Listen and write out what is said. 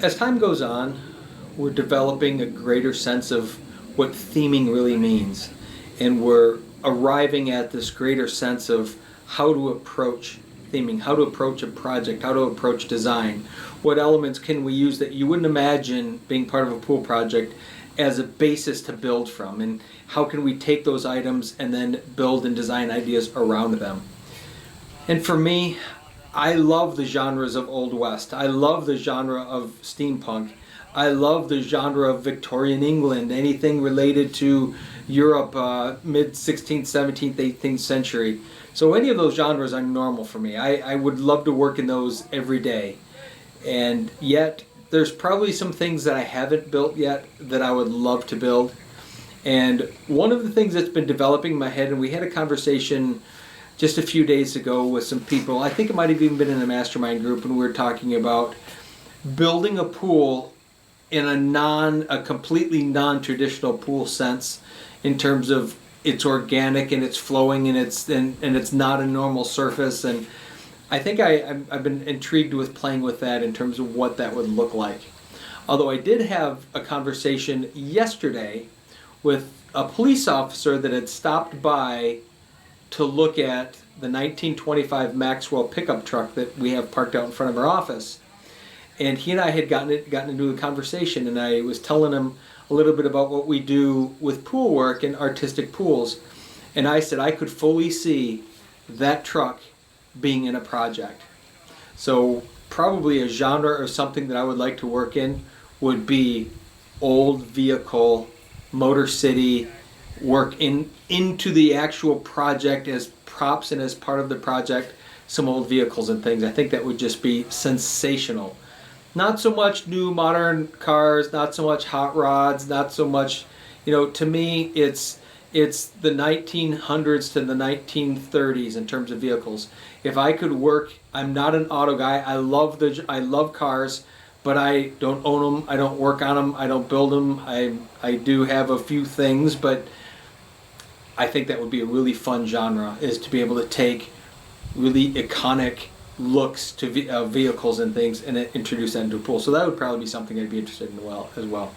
As time goes on, we're developing a greater sense of what theming really means. And we're arriving at this greater sense of how to approach theming, how to approach a project, how to approach design. What elements can we use that you wouldn't imagine being part of a pool project as a basis to build from? And how can we take those items and then build and design ideas around them? And for me, I love the genres of Old West. I love the genre of steampunk. I love the genre of Victorian England, anything related to Europe, mid-16th, 17th, 18th century. So any of those genres are normal for me. I would love to work in those every day. And yet, there's probably some things that I haven't built yet that I would love to build. And one of the things that's been developing in my head, and we had a conversation just a few days ago with some people, I think it might have even been in a mastermind group, and we were talking about building a pool in a completely non-traditional pool sense, in terms of it's organic and it's flowing and it's not a normal surface. And I think I've been intrigued with playing with that in terms of what that would look like. Although I did have a conversation yesterday with a police officer that had stopped by to look at the 1925 Maxwell pickup truck that we have parked out in front of our office. And he and I had gotten into a conversation, and I was telling him a little bit about what we do with pool work and artistic pools. And I said I could fully see that truck being in a project. So probably a genre or something that I would like to work in would be old vehicle, Motor City, work into the actual project as props and as part of the project, some old vehicles and things. I think that would just be sensational. Not so much new modern cars, not so much hot rods, not so much, to me it's the 1900s to the 1930s in terms of vehicles. If I could work, I'm not an auto guy. I love cars, but I don't own them. I don't work on them. I don't build them. I do have a few things, but I think that would be a really fun genre, is to be able to take really iconic looks to vehicles and things and introduce that into a pool. So that would probably be something I'd be interested in as well.